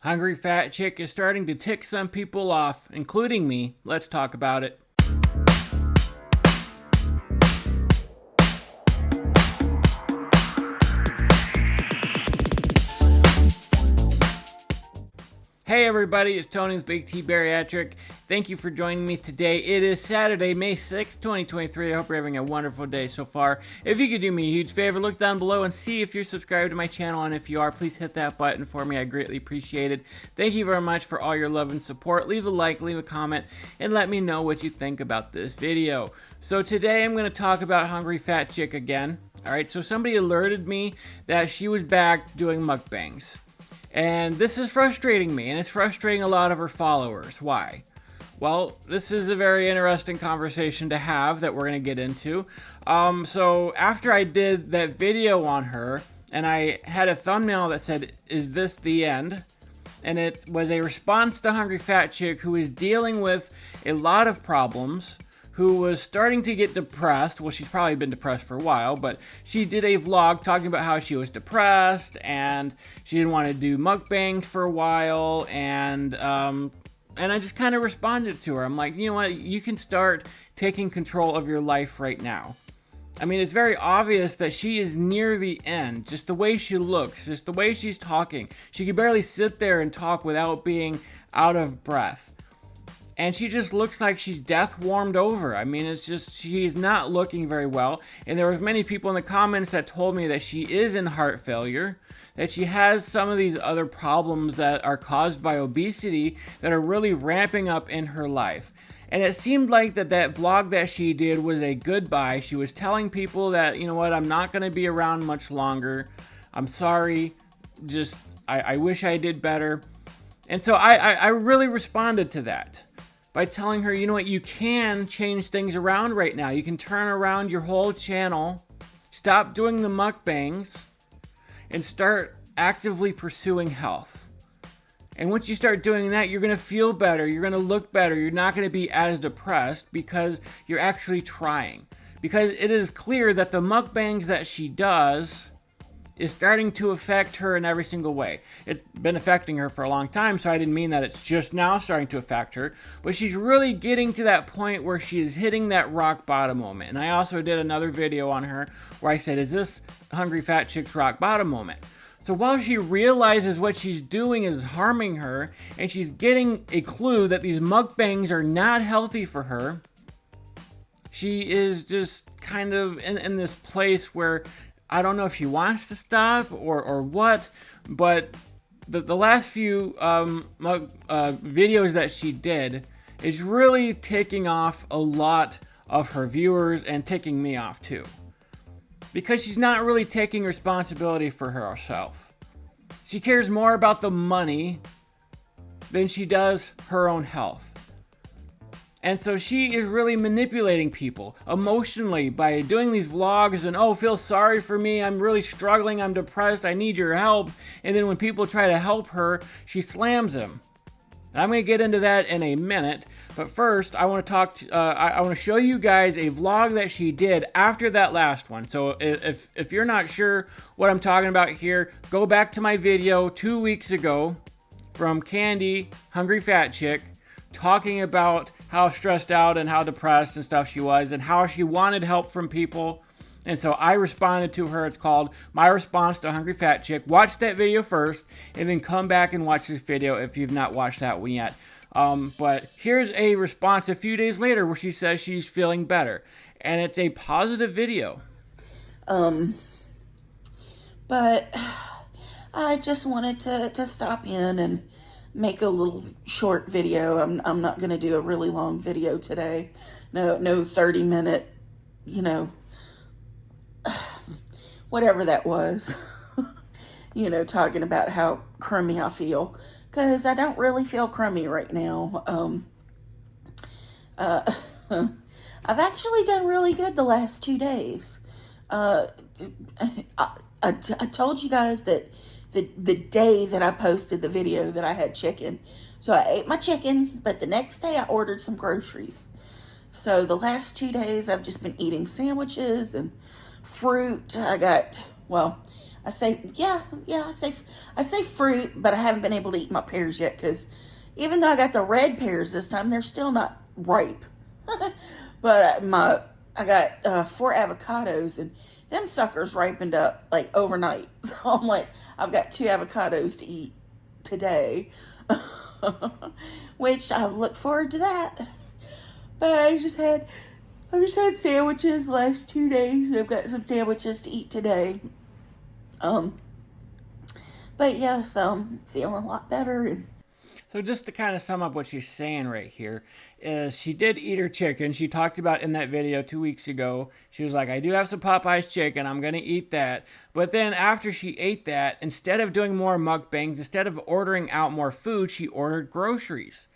Hungry Fatchick is starting to tick some people off, including me. Let's talk about it. Hey everybody, it's Tony with Big T Bariatric. Thank you for joining me today. It is Saturday, May 6th, 2023. I hope you're having a wonderful day so far. If you could do me a huge favor, look down below and see if you're subscribed to my channel, and if you are, please hit that button for me. I greatly appreciate it. Thank you very much for all your love and support. Leave a like, leave a comment, and let me know what you think about this video. So today I'm going to talk about Hungry Fatchick again. Alright, so somebody alerted me that she was back doing mukbangs. And this is frustrating me, and it's frustrating a lot of her followers. Why? Well, this is a very interesting conversation to have that we're going to get into. So after I did that video on her, and I had a thumbnail that said, "Is this the end?" And it was a response to Hungry Fatchick, who is dealing with a lot of problems, who was starting to get depressed. Well, she's probably been depressed for a while, but she did a vlog talking about how she was depressed and she didn't want to do mukbangs for a while, and I just kind of responded to her. I'm like, you know what, you can start taking control of your life right now. I mean, it's very obvious that she is near the end. Just the way she looks, just the way she's talking. She can barely sit there and talk without being out of breath. And she just looks like she's death warmed over. I mean, it's just, she's not looking very well. And there were many people in the comments that told me that she is in heart failure, that she has some of these other problems that are caused by obesity that are really ramping up in her life. And it seemed like that vlog that she did was a goodbye. She was telling people that, you know what, I'm not going to be around much longer. I'm sorry. Just, I wish I did better. And so I really responded to that by telling her, you know what, you can change things around right now. You can turn around your whole channel, stop doing the mukbangs, and start actively pursuing health. And once you start doing that, you're going to feel better, you're going to look better, you're not going to be as depressed because you're actually trying. Because it is clear that the mukbangs that she does is starting to affect her in every single way. It's been affecting her for a long time, so I didn't mean that it's just now starting to affect her, but she's really getting to that point where she is hitting that rock bottom moment. And I also did another video on her where I said, is this Hungry Fatchick's rock bottom moment? So while she realizes what she's doing is harming her, and she's getting a clue that these mukbangs are not healthy for her, she is just kind of in this place where I don't know if she wants to stop or what, but the last few videos that she did is really taking off a lot of her viewers and taking me off too. Because she's not really taking responsibility for herself. She cares more about the money than she does her own health. And so she is really manipulating people emotionally by doing these vlogs and, oh, feel sorry for me, I'm really struggling, I'm depressed, I need your help. And then when people try to help her, she slams them. I'm going to get into that in a minute, but first I want to I want to show you guys a vlog that she did after that last one. So if you're not sure what I'm talking about here, go back to my video 2 weeks ago from Candy, Hungry Fatchick, talking about how stressed out and how depressed and stuff she was and how she wanted help from people. And so I responded to her. It's called My Response to Hungry Fatchick. Watch that video first and then come back and watch this video if you've not watched that one yet. But here's a response a few days later where she says she's feeling better. And it's a positive video. But I just wanted to stop in and make a little short video. I'm not going to do a really long video today. No 30-minute, you know, whatever that was, you know, talking about how crummy I feel, because I don't really feel crummy right now. I've actually done really good the last 2 days. I told you guys that the day that I posted the video that I had chicken. So I ate my chicken, but the next day I ordered some groceries. So the last 2 days I've just been eating sandwiches and fruit. I I say, yeah, I say fruit, but I haven't been able to eat my pears yet because even though I got the red pears this time, they're still not ripe. But I got 4 avocados, and them suckers ripened up like overnight. So I'm like, I've got 2 avocados to eat today, which I look forward to that. But I just had sandwiches the last 2 days. I've got some sandwiches to eat today. Um, but yeah, so I'm feeling a lot better. And So just to kind of sum up what she's saying right here is she did eat her chicken. She talked about in that video 2 weeks ago. She was like, I do have some Popeye's chicken. I'm going to eat that. But then after she ate that, instead of doing more mukbangs, instead of ordering out more food, she ordered groceries.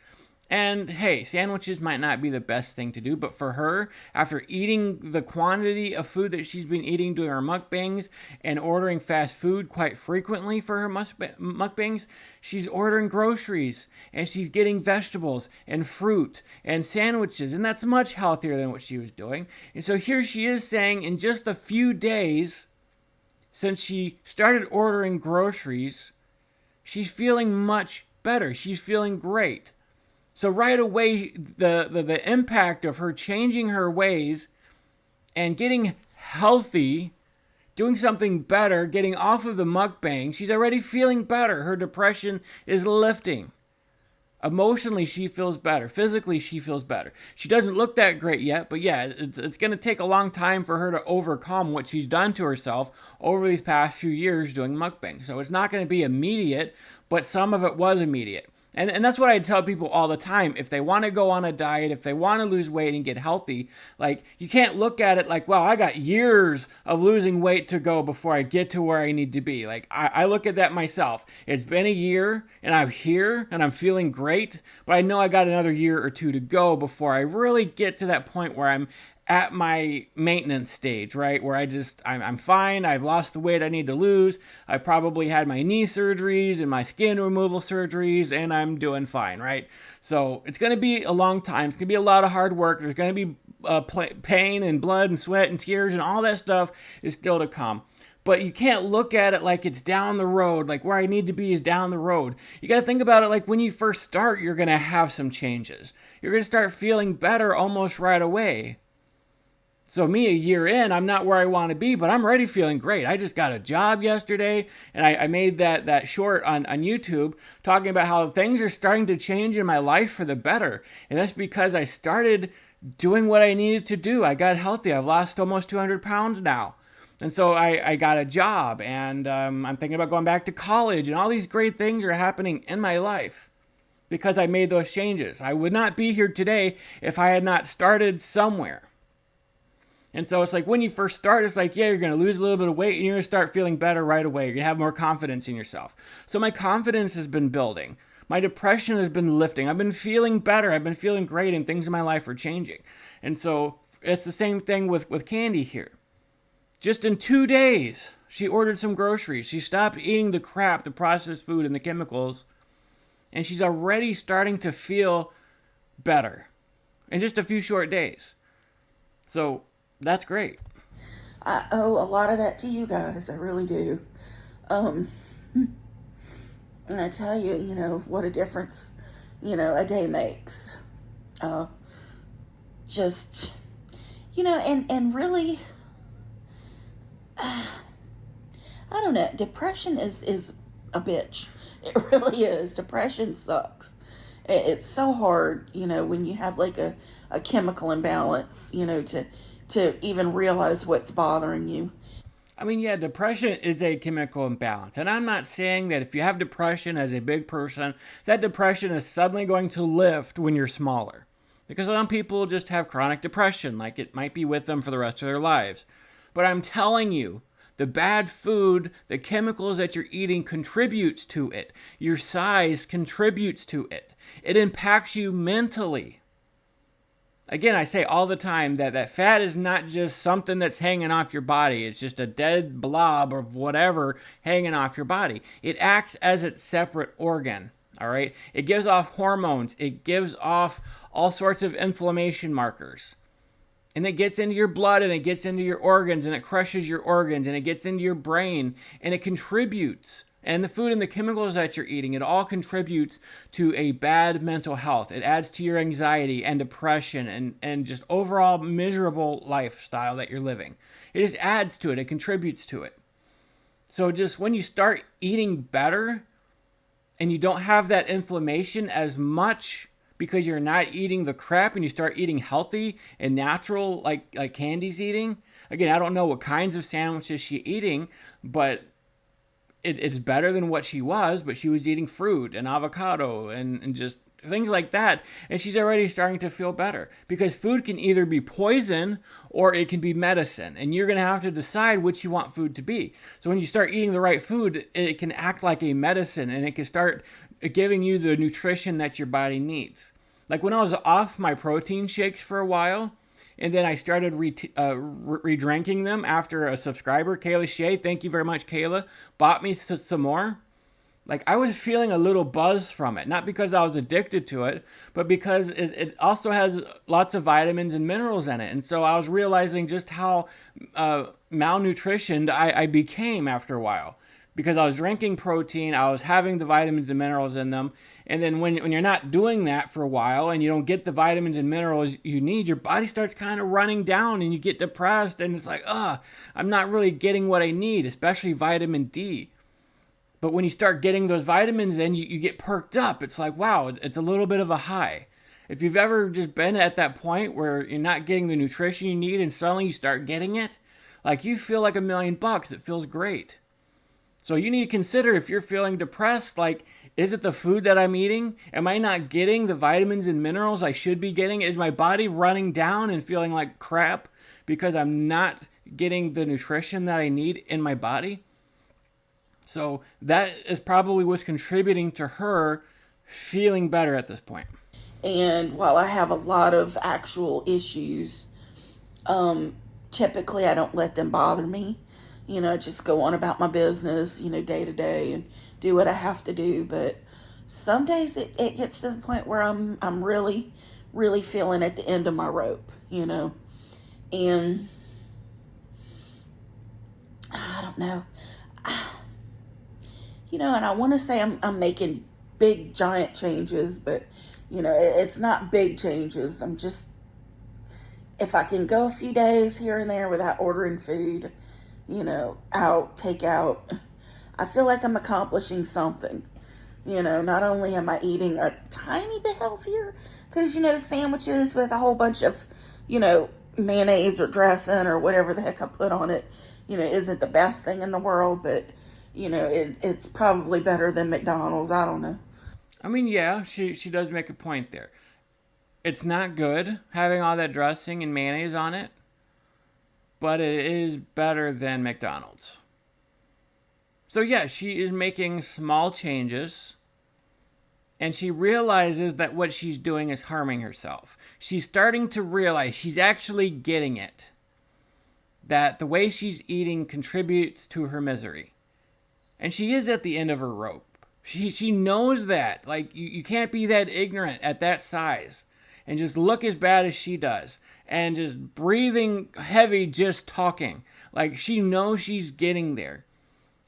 And hey, sandwiches might not be the best thing to do, but for her, after eating the quantity of food that she's been eating during her mukbangs and ordering fast food quite frequently for her mukbangs, she's ordering groceries and she's getting vegetables and fruit and sandwiches, and that's much healthier than what she was doing. And so here she is saying in just a few days since she started ordering groceries, she's feeling much better. She's feeling great. So right away, the impact of her changing her ways and getting healthy, doing something better, getting off of the mukbang, she's already feeling better. Her depression is lifting. Emotionally, she feels better. Physically, she feels better. She doesn't look that great yet, but yeah, it's going to take a long time for her to overcome what she's done to herself over these past few years doing mukbang. So it's not going to be immediate, but some of it was immediate. And that's what I tell people all the time. If they want to go on a diet, if they want to lose weight and get healthy, like you can't look at it like, well, I got years of losing weight to go before I get to where I need to be. Like I look at that myself. It's been a year and I'm here and I'm feeling great, but I know I got another year or two to go before I really get to that point where I'm at my maintenance stage, right? Where I'm fine. I've lost the weight I need to lose. I've probably had my knee surgeries and my skin removal surgeries, and I'm doing fine, right? So it's going to be a long time. It's going to be a lot of hard work. There's going to be pain and blood and sweat and tears, and all that stuff is still to come. But you can't look at it like it's down the road, like where I need to be is down the road. You got to think about it like when you first start, you're going to have some changes. You're going to start feeling better almost right away. So me, a year in, I'm not where I want to be, but I'm already feeling great. I just got a job yesterday, and I made that short on YouTube talking about how things are starting to change in my life for the better. And that's because I started doing what I needed to do. I got healthy. I've lost almost 200 pounds now. And so I got a job, and I'm thinking about going back to college, and all these great things are happening in my life because I made those changes. I would not be here today if I had not started somewhere. And so it's like when you first start, it's like, yeah, you're going to lose a little bit of weight and you're going to start feeling better right away. You're going to have more confidence in yourself. So my confidence has been building. My depression has been lifting. I've been feeling better. I've been feeling great, and things in my life are changing. And so it's the same thing with Candy here. Just in 2 days, she ordered some groceries. She stopped eating the crap, the processed food and the chemicals, and she's already starting to feel better in just a few short days. So that's great. I owe a lot of that to you guys. I really do. Um, and I tell you, what a difference, a day makes. Uh, just, and really, I don't know. Depression is a bitch. It really is. Depression sucks. It's so hard, when you have like a chemical imbalance, to even realize what's bothering you. I mean, yeah, depression is a chemical imbalance. And I'm not saying that if you have depression as a big person, that depression is suddenly going to lift when you're smaller. Because some people just have chronic depression, like it might be with them for the rest of their lives. But I'm telling you, the bad food, the chemicals that you're eating contributes to it. Your size contributes to it. It impacts you mentally. Again, I say all the time that fat is not just something that's hanging off your body. It's just a dead blob of whatever hanging off your body. It acts as its separate organ, all right? It gives off hormones. It gives off all sorts of inflammation markers. And it gets into your blood and it gets into your organs and it crushes your organs and it gets into your brain and it contributes. And the food and the chemicals that you're eating, it all contributes to a bad mental health. It adds to your anxiety and depression and just overall miserable lifestyle that you're living. It just adds to it. It contributes to it. So just when you start eating better and you don't have that inflammation as much because you're not eating the crap and you start eating healthy and natural like Candy's eating. Again, I don't know what kinds of sandwiches she's eating, but it's better than what she was, but she was eating fruit and avocado and just things like that. And she's already starting to feel better because food can either be poison or it can be medicine. And you're going to have to decide which you want food to be. So when you start eating the right food, it can act like a medicine and it can start giving you the nutrition that your body needs. Like when I was off my protein shakes for a while, and then I started re-drinking them after a subscriber, Kayla Shea, thank you very much, Kayla, bought me some more. Like I was feeling a little buzz from it, not because I was addicted to it, but because it also has lots of vitamins and minerals in it. And so I was realizing just how malnutritioned I became after a while. Because I was drinking protein, I was having the vitamins and minerals in them. And then when you're not doing that for a while and you don't get the vitamins and minerals you need, your body starts kind of running down and you get depressed and it's like, I'm not really getting what I need, especially vitamin D. But when you start getting those vitamins in, you get perked up. It's like, wow, it's a little bit of a high. If you've ever just been at that point where you're not getting the nutrition you need and suddenly you start getting it, like you feel like $1,000,000. It feels great. So you need to consider if you're feeling depressed, like, is it the food that I'm eating? Am I not getting the vitamins and minerals I should be getting? Is my body running down and feeling like crap because I'm not getting the nutrition that I need in my body? So that is probably what's contributing to her feeling better at this point. And while I have a lot of actual issues, typically I don't let them bother me. Just go on about my business, day to day and do what I have to do. But some days it gets to the point where I'm really, really feeling at the end of my rope, And I don't know. And I want to say I'm making big, giant changes, but, it's not big changes. I'm just, if I can go a few days here and there without ordering food, take out, I feel like I'm accomplishing something. Not only am I eating a tiny bit healthier, because, sandwiches with a whole bunch of, mayonnaise or dressing or whatever the heck I put on it, isn't the best thing in the world, but, it's probably better than McDonald's. I don't know. I mean, yeah, she does make a point there. It's not good having all that dressing and mayonnaise on it, but it is better than McDonald's. So yeah, she is making small changes, and she realizes that what she's doing is harming herself. She's starting to realize, she's actually getting it, that the way she's eating contributes to her misery. And she is at the end of her rope. She knows that. Like, you can't be that ignorant at that size and just look as bad as she does and just breathing heavy just talking. Like, she knows she's getting there.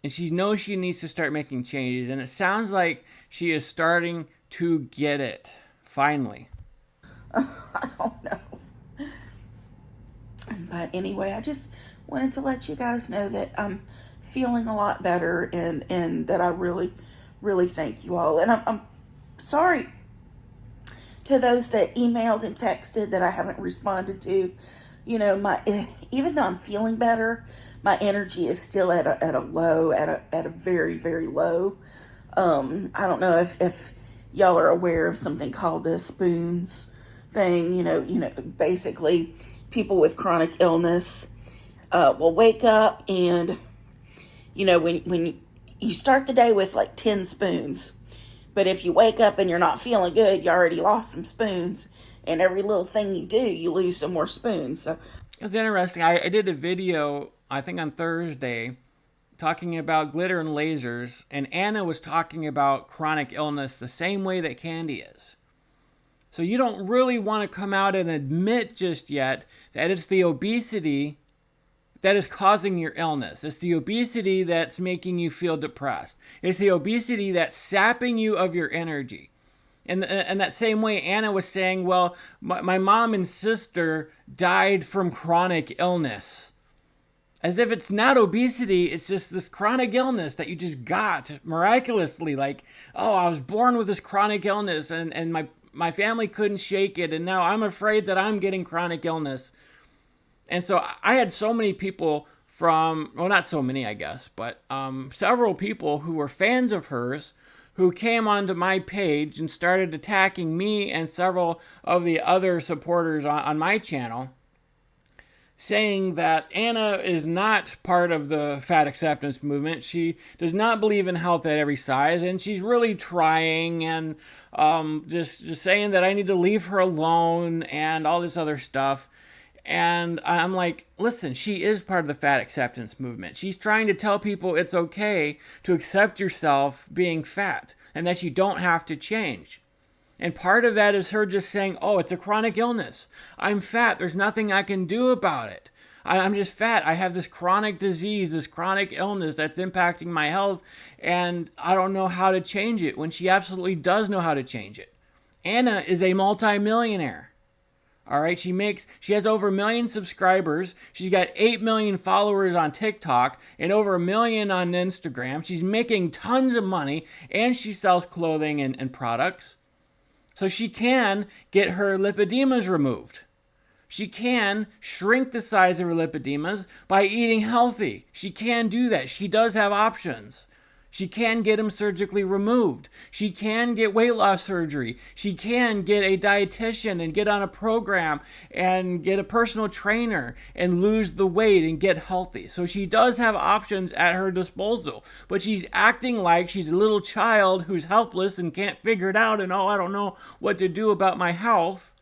And she knows she needs to start making changes. And it sounds like she is starting to get it. Finally. I don't know. But anyway, I just wanted to let you guys know that I'm feeling a lot better and that I really, really thank you all. And I'm sorry to those that emailed and texted that I haven't responded to. Even though I'm feeling better, my energy is still at a low, at a very, very low. I don't know if y'all are aware of something called the spoons thing. Basically people with chronic illness will wake up and, when you start the day with like 10 spoons, but if you wake up and you're not feeling good, you already lost some spoons, and every little thing you do, you lose some more spoons. So it's interesting. I did a video, I think on Thursday, talking about glitter and lasers, and Anna was talking about chronic illness the same way that Candy is. So you don't really want to come out and admit just yet that it's the obesity that is causing your illness. It's the obesity that's making you feel depressed. It's the obesity that's sapping you of your energy. And that same way Anna was saying, well, my mom and sister died from chronic illness. As if it's not obesity, it's just this chronic illness that you just got miraculously. Like, oh, I was born with this chronic illness and my family couldn't shake it. And now I'm afraid that I'm getting chronic illness. And so I had so many people from, well, not so many, I guess, but several people who were fans of hers who came onto my page and started attacking me and several of the other supporters on my channel, saying that Anna is not part of the fat acceptance movement. She does not believe in health at every size, and she's really trying, and just saying that I need to leave her alone and all this other stuff. And I'm like, listen, she is part of the fat acceptance movement. She's trying to tell people it's okay to accept yourself being fat and that you don't have to change. And part of that is her just saying, oh, it's a chronic illness. I'm fat. There's nothing I can do about it. I'm just fat. I have this chronic disease, this chronic illness that's impacting my health, and I don't know how to change it, when she absolutely does know how to change it. Anna is a multimillionaire. All right, she has over 1 million subscribers. She's got 8 million followers on TikTok and over 1 million on Instagram. She's making tons of money, and she sells clothing and products. So she can get her lipidemas removed. She can shrink the size of her lipidemas by eating healthy. She can do that. She does have options. She can get them surgically removed. She can get weight loss surgery. She can get a dietitian and get on a program and get a personal trainer and lose the weight and get healthy. So she does have options at her disposal, but she's acting like she's a little child who's helpless and can't figure it out and, oh, I don't know what to do about my health.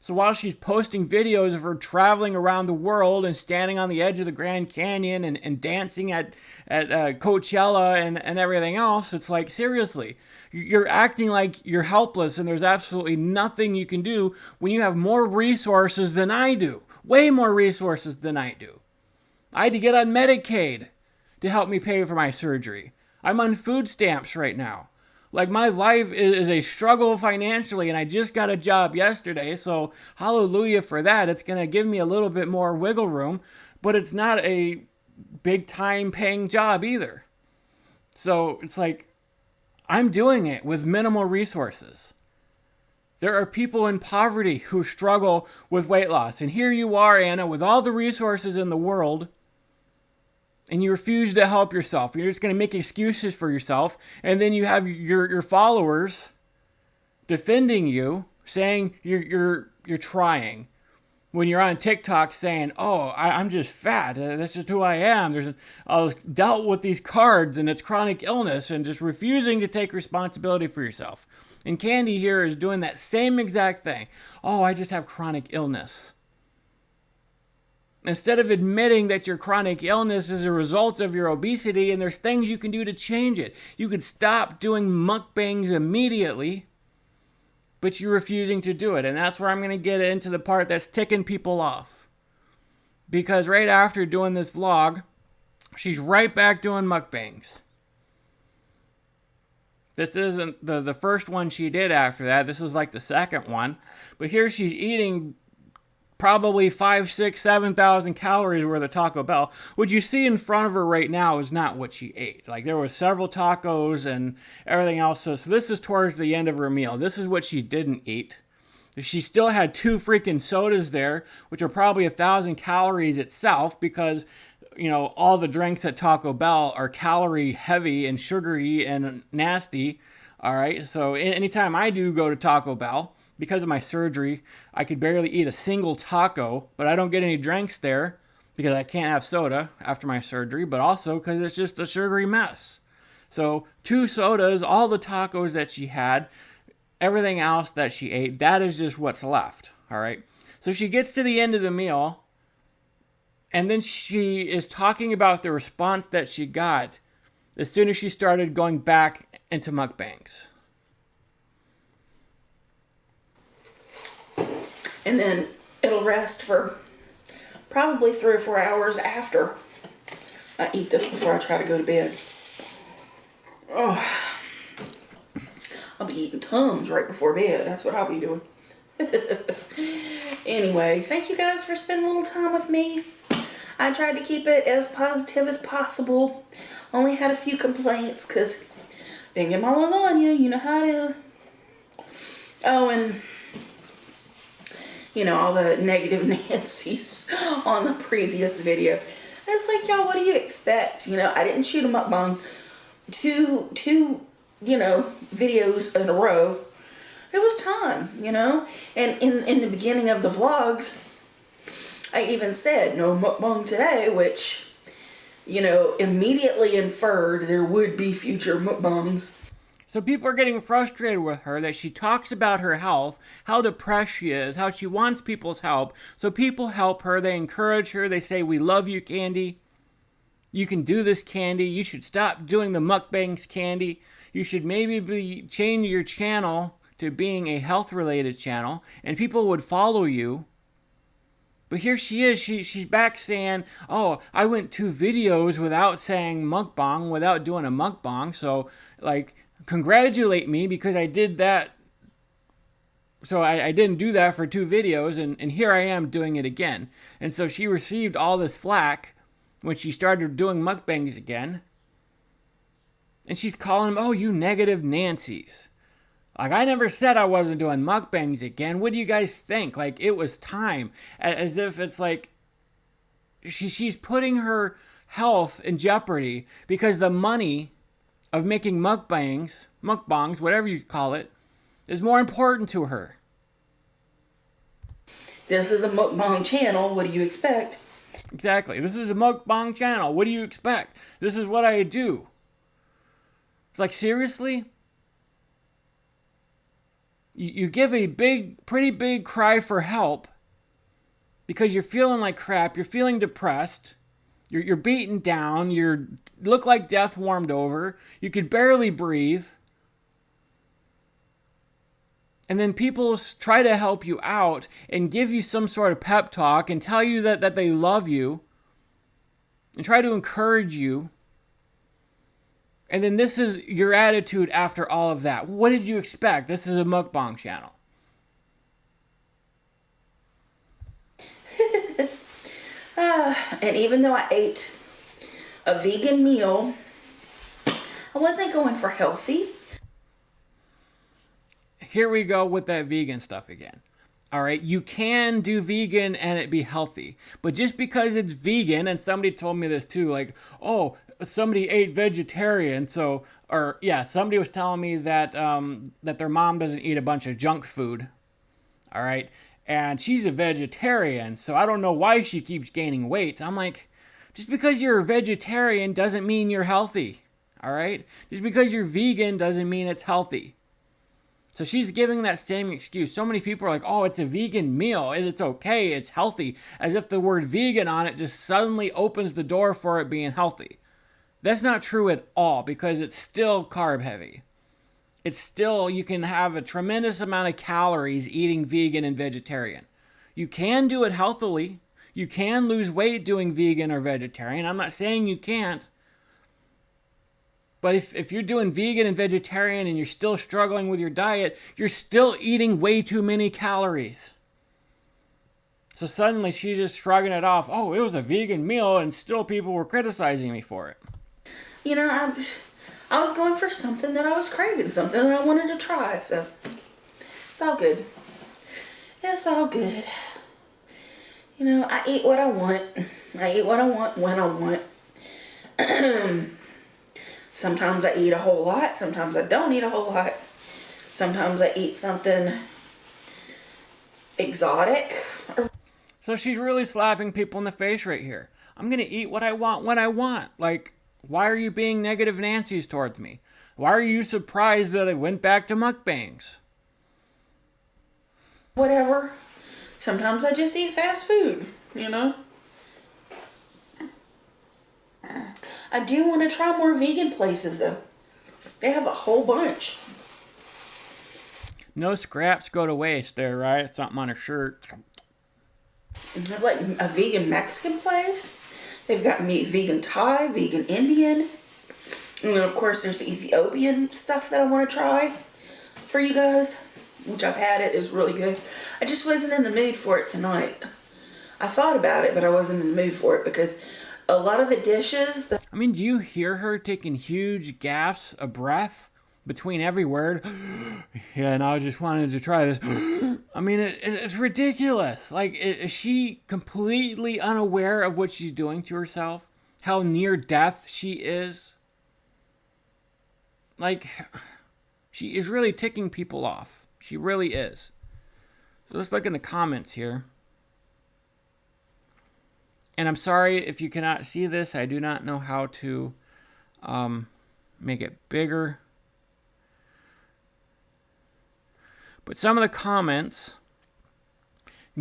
So while she's posting videos of her traveling around the world and standing on the edge of the Grand Canyon and dancing at Coachella and everything else, it's like, seriously, you're acting like you're helpless and there's absolutely nothing you can do when you have more resources than I do. Way more resources than I do. I had to get on Medicaid to help me pay for my surgery. I'm on food stamps right now. Like, my life is a struggle financially, and I just got a job yesterday, so hallelujah for that. It's going to give me a little bit more wiggle room, but it's not a big-time paying job either. So it's like, I'm doing it with minimal resources. There are people in poverty who struggle with weight loss, and here you are, Anna, with all the resources in the world, and you refuse to help yourself. You're just going to make excuses for yourself. And then you have your followers defending you, saying you're trying. When you're on TikTok saying, oh, I'm just fat. That's just who I am. I was dealt with these cards and it's chronic illness, and just refusing to take responsibility for yourself. And Candy here is doing that same exact thing. Oh, I just have chronic illness. Instead of admitting that your chronic illness is a result of your obesity and there's things you can do to change it. You could stop doing mukbangs immediately, but you're refusing to do it. And that's where I'm going to get into the part that's ticking people off. Because right after doing this vlog, she's right back doing mukbangs. This isn't the first one she did after that. This is like the second one. But here she's eating probably 5,000, 6,000, 7,000 calories worth of Taco Bell. What you see in front of her right now is not what she ate. Like, there were several tacos and everything else. So this is towards the end of her meal. This is what she didn't eat. She still had 2 freaking sodas there, which are probably 1,000 calories itself, because, you know, all the drinks at Taco Bell are calorie heavy and sugary and nasty. All right. So anytime I do go to Taco Bell, because of my surgery, I could barely eat a single taco, but I don't get any drinks there because I can't have soda after my surgery, but also because it's just a sugary mess. So 2 sodas, all the tacos that she had, everything else that she ate, that is just what's left. All right. So she gets to the end of the meal, and then she is talking about the response that she got as soon as she started going back into mukbangs. and then it'll rest for probably 3 or 4 hours after I eat this before I try to go to bed. Oh, I'll be eating Tums right before bed. That's what I'll be doing. Anyway, thank you guys for spending a little time with me. I tried to keep it as positive as possible. Only had a few complaints because didn't get my lasagna. You know how it is. Oh, and you know, all the negative Nancy's on the previous video. It's like, y'all, what do you expect? You know, I didn't shoot a mukbang two, you know, videos in a row. It was time, you know. And in the beginning of the vlogs, I even said no mukbang today, which, you know, immediately inferred there would be future mukbangs. So people are getting frustrated with her that she talks about her health, how depressed she is, how she wants people's help. So people help her, they encourage her, they say, "We love you, Candy. You can do this, Candy. You should stop doing the mukbangs, Candy. You should maybe change your channel to being a health-related channel, and people would follow you." But here she is, she's back saying, "Oh, I went 2 videos without saying mukbang, without doing a mukbang, so, like, congratulate me because I did that." So I didn't do that for 2 videos, and here I am doing it again. And so she received all this flack when she started doing mukbangs again. And she's calling them, "Oh, you negative Nancys." Like, I never said I wasn't doing mukbangs again. What do you guys think? Like, it was time. As if it's like she's putting her health in jeopardy because the money of making mukbangs, whatever you call it, is more important to her. This is a mukbang channel. What do you expect? Exactly. This is a mukbang channel. What do you expect? This is what I do. It's like, seriously? You give a pretty big cry for help because you're feeling like crap, you're feeling depressed, you're beaten down, you look like death warmed over, you could barely breathe. And then people try to help you out and give you some sort of pep talk and tell you that they love you and try to encourage you. And then this is your attitude after all of that. What did you expect? This is a mukbang channel. And even though I ate a vegan meal, I wasn't going for healthy. Here we go with that vegan stuff again. All right, you can do vegan and it be healthy. But just because it's vegan, and somebody told me this too, like, "Oh, somebody ate vegetarian," so, or yeah, somebody was telling me that that their mom doesn't eat a bunch of junk food. All right, and she's a vegetarian, so I don't know why she keeps gaining weight. I'm like, just because you're a vegetarian doesn't mean you're healthy. All right, just because you're vegan doesn't mean it's healthy. So she's giving that same excuse. So many people are like, "Oh, it's a vegan meal. It's okay. It's healthy." As if the word vegan on it just suddenly opens the door for it being healthy. That's not true at all because it's still carb heavy. It's still, you can have a tremendous amount of calories eating vegan and vegetarian. You can do it healthily. You can lose weight doing vegan or vegetarian. I'm not saying you can't. But if you're doing vegan and vegetarian and you're still struggling with your diet, you're still eating way too many calories. So suddenly she's just shrugging it off. "Oh, it was a vegan meal," and still people were criticizing me for it. You know, I was going for something that I was craving, something that I wanted to try. So it's all good. It's all good. You know, I eat what I want. I eat what I want when I want. Sometimes I eat a whole lot. Sometimes I don't eat a whole lot. Sometimes I eat something exotic. So she's really slapping people in the face right here. I'm going to eat what I want when I want. Like, why are you being negative Nancy's towards me? Why are you surprised that I went back to mukbangs? Whatever. Sometimes I just eat fast food, you know? I do want to try more vegan places, though. They have a whole bunch. No scraps go to waste there, right? Something on her shirt. And they're like a vegan Mexican place. They've got meat, vegan Thai, vegan Indian. And then, of course, there's the Ethiopian stuff that I want to try for you guys, which I've had. It is really good. I just wasn't in the mood for it tonight. I thought about it, but I wasn't in the mood for it because a lot of the dishes... I mean, do you hear her taking huge gasps of breath between every word? Yeah, and I just wanted to try this. I mean, it's ridiculous. Like, is she completely unaware of what she's doing to herself? How near death she is? Like, she is really ticking people off. She really is. So let's look in the comments here. And I'm sorry if you cannot see this. I do not know how to make it bigger. But some of the comments,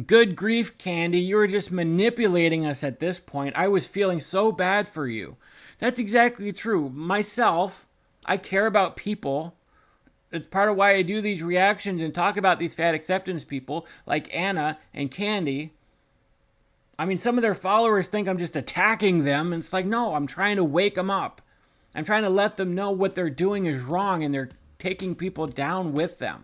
good grief, Candy, you were just manipulating us at this point. I was feeling so bad for you. That's exactly true. Myself, I care about people. It's part of why I do these reactions and talk about these fat acceptance people like Anna and Candy. I mean, some of their followers think I'm just attacking them. And it's like, no, I'm trying to wake them up. I'm trying to let them know what they're doing is wrong and they're taking people down with them.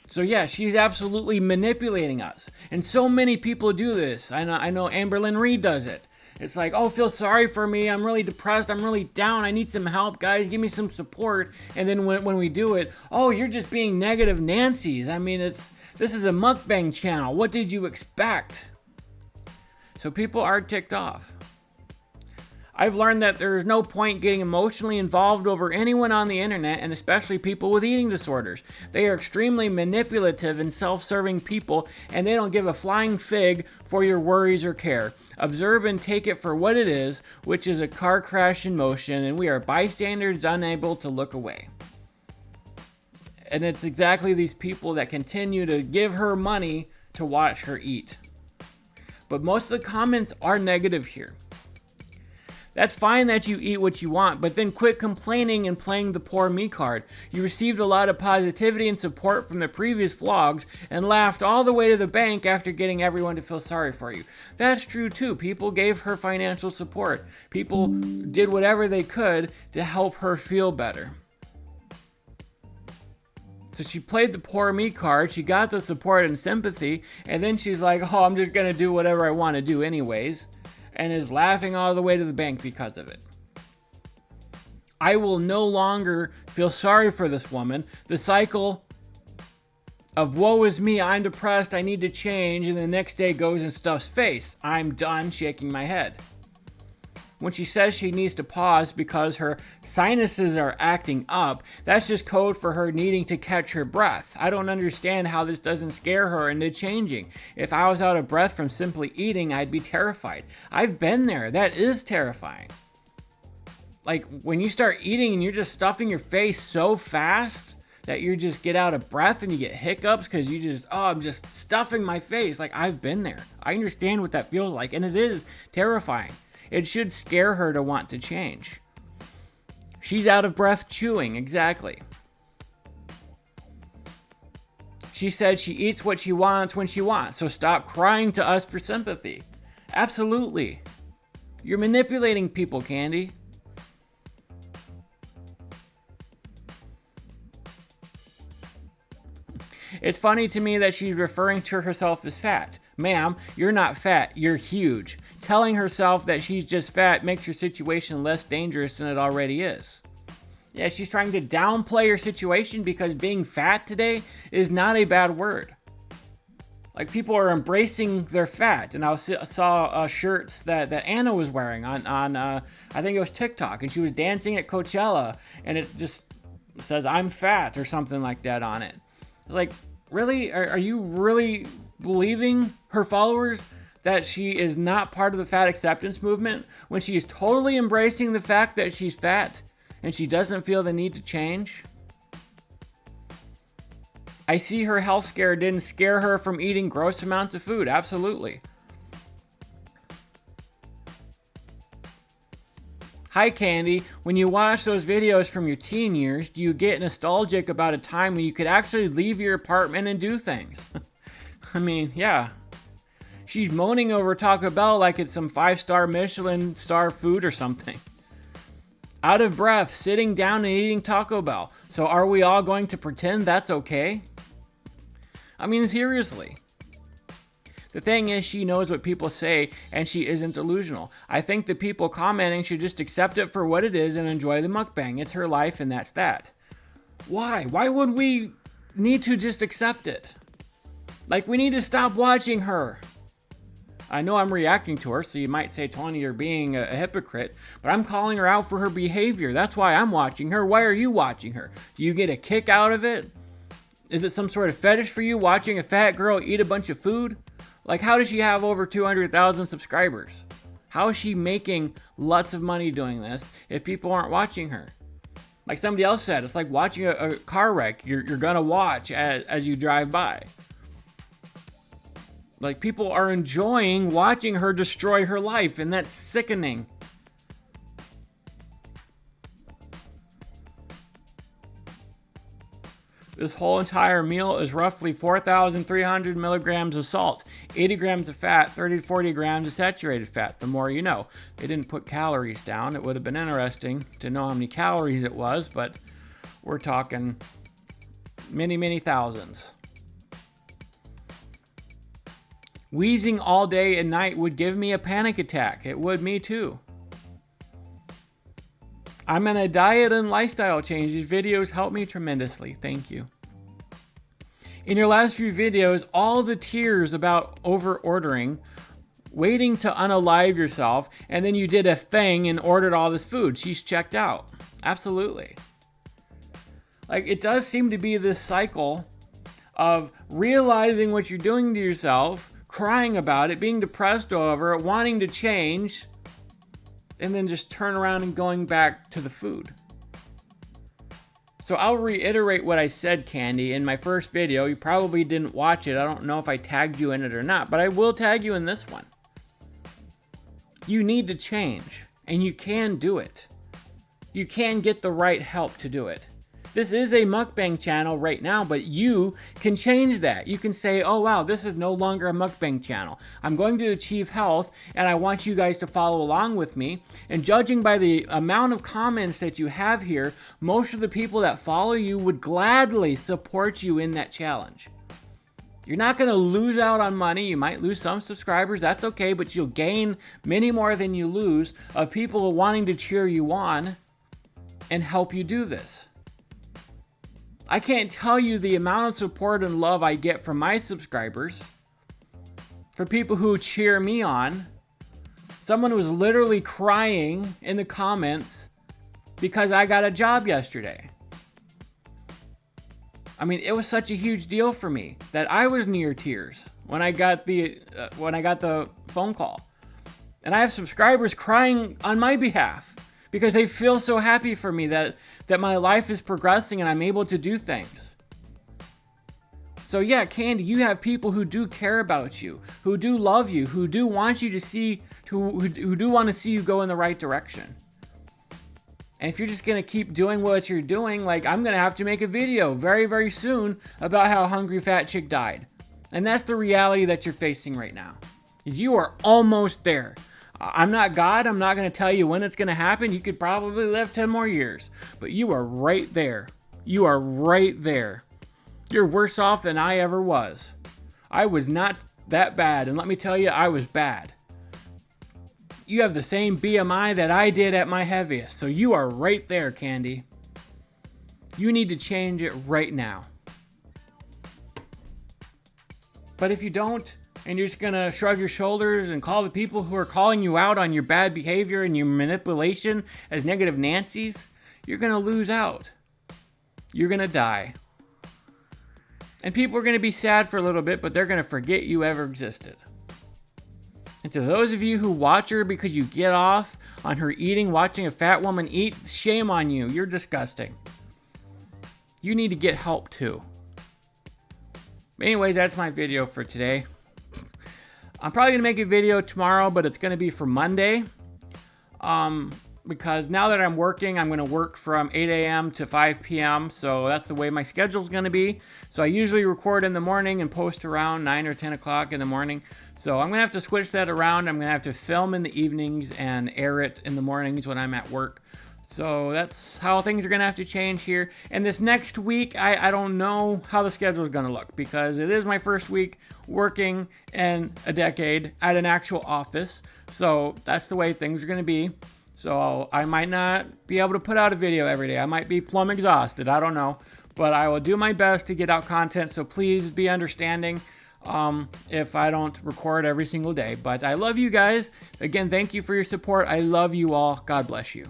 So yeah, she's absolutely manipulating us. And so many people do this. I know Amberlynn Reed does it. It's like, oh, feel sorry for me. I'm really depressed. I'm really down. I need some help, guys. Give me some support. And then when we do it, oh, you're just being negative Nancy's. I mean, this is a mukbang channel. What did you expect? So people are ticked off. I've learned that there's no point getting emotionally involved over anyone on the internet, and especially people with eating disorders. They are extremely manipulative and self-serving people, and they don't give a flying fig for your worries or care. Observe and take it for what it is, which is a car crash in motion, and we are bystanders unable to look away. And it's exactly these people that continue to give her money to watch her eat. But most of the comments are negative here. That's fine that you eat what you want, but then quit complaining and playing the poor me card. You received a lot of positivity and support from the previous vlogs and laughed all the way to the bank after getting everyone to feel sorry for you. That's true too. People gave her financial support. People did whatever they could to help her feel better. So she played the poor me card, she got the support and sympathy, and then she's like, oh, I'm just gonna do whatever I want to do anyways. And is laughing all the way to the bank because of it. I will no longer feel sorry for this woman. The cycle of woe is me, I'm depressed, I need to change, and the next day goes and stuffs face. I'm done shaking my head. When she says she needs to pause because her sinuses are acting up, that's just code for her needing to catch her breath. I don't understand how this doesn't scare her into changing. If I was out of breath from simply eating, I'd be terrified. I've been there. That is terrifying. Like when you start eating and you're just stuffing your face so fast that you just get out of breath and you get hiccups because you just, oh, I'm just stuffing my face. Like I've been there. I understand what that feels like, and it is terrifying. It should scare her to want to change. She's out of breath chewing, exactly. She said she eats what she wants when she wants, so stop crying to us for sympathy. Absolutely. You're manipulating people, Candy. It's funny to me that she's referring to herself as fat. Ma'am, you're not fat, you're huge. Telling herself that she's just fat makes her situation less dangerous than it already is. Yeah, she's trying to downplay her situation because being fat today is not a bad word. Like people are embracing their fat, and I saw shirts that Anna was wearing on I think it was TikTok, and she was dancing at Coachella, and it just says I'm fat or something like that on it. Like, really? Are you really believing her followers that she is not part of the fat acceptance movement when she is totally embracing the fact that she's fat and she doesn't feel the need to change? I see her health scare didn't scare her from eating gross amounts of food. Absolutely. Hi Candy, when you watch those videos from your teen years, do you get nostalgic about a time when you could actually leave your apartment and do things? I mean, yeah. She's moaning over Taco Bell like it's some 5-star Michelin star food or something. Out of breath, sitting down and eating Taco Bell. So are we all going to pretend that's okay? I mean, seriously. The thing is, she knows what people say, and she isn't delusional. I think the people commenting should just accept it for what it is and enjoy the mukbang. It's her life, and that's that. Why? Why would we need to just accept it? Like, we need to stop watching her. I know I'm reacting to her, so you might say, Tony, you're being a hypocrite, but I'm calling her out for her behavior. That's why I'm watching her. Why are you watching her? Do you get a kick out of it? Is it some sort of fetish for you watching a fat girl eat a bunch of food? Like, how does she have over 200,000 subscribers? How is she making lots of money doing this if people aren't watching her? Like somebody else said, it's like watching a car wreck you're going to watch as you drive by. Like, people are enjoying watching her destroy her life, and that's sickening. This whole entire meal is roughly 4,300 milligrams of salt, 80 grams of fat, 30 to 40 grams of saturated fat. The more you know. They didn't put calories down. It would have been interesting to know how many calories it was, but we're talking many, many thousands. Wheezing all day and night would give me a panic attack. It would me too. I'm in a diet and lifestyle change. These videos help me tremendously. Thank you. In your last few videos, all the tears about over ordering, waiting to unalive yourself, and then you did a thing and ordered all this food. She's checked out. Absolutely. Like, it does seem to be this cycle of realizing what you're doing to yourself, crying about it, being depressed over it, wanting to change, and then just turn around and going back to the food. So I'll reiterate what I said, Candy, in my first video. You probably didn't watch it. I don't know if I tagged you in it or not, but I will tag you in this one. You need to change, and you can do it. You can get the right help to do it. This is a mukbang channel right now, but you can change that. You can say, oh wow, this is no longer a mukbang channel. I'm going to achieve health, and I want you guys to follow along with me. And judging by the amount of comments that you have here, most of the people that follow you would gladly support you in that challenge. You're not going to lose out on money. You might lose some subscribers. That's okay, but you'll gain many more than you lose of people wanting to cheer you on and help you do this. I can't tell you the amount of support and love I get from my subscribers, for people who cheer me on. Someone was literally crying in the comments because I got a job yesterday. I mean, it was such a huge deal for me that I was near tears when I got the phone call. And I have subscribers crying on my behalf because they feel so happy for me that my life is progressing and I'm able to do things. So yeah, Candy, you have people who do care about you, who do love you, who do want you to see, who do want to see you go in the right direction. And if you're just going to keep doing what you're doing, like, I'm going to have to make a video very, very soon about how Hungry Fatchick died. And that's the reality that you're facing right now. You are almost there. I'm not God. I'm not going to tell you when it's going to happen. You could probably live 10 more years. But you are right there. You are right there. You're worse off than I ever was. I was not that bad. And let me tell you, I was bad. You have the same BMI that I did at my heaviest. So you are right there, Candy. You need to change it right now. But if you don't, and you're just going to shrug your shoulders and call the people who are calling you out on your bad behavior and your manipulation as negative Nancys, you're going to lose out. You're going to die. And people are going to be sad for a little bit, but they're going to forget you ever existed. And to those of you who watch her because you get off on her eating, watching a fat woman eat, shame on you. You're disgusting. You need to get help too. Anyways, that's my video for today. I'm probably going to make a video tomorrow, but it's going to be for Monday. because now that I'm working, I'm going to work from 8 a.m. to 5 p.m. So that's the way my schedule's going to be. So I usually record in the morning and post around 9 or 10 o'clock in the morning. So I'm going to have to switch that around. I'm going to have to film in the evenings and air it in the mornings when I'm at work. So that's how things are going to have to change here. And this next week, I don't know how the schedule is going to look, because it is my first week working in a decade at an actual office. So that's the way things are going to be. So I might not be able to put out a video every day. I might be plumb exhausted. I don't know. But I will do my best to get out content. So please be understanding if I don't record every single day. But I love you guys. Again, thank you for your support. I love you all. God bless you.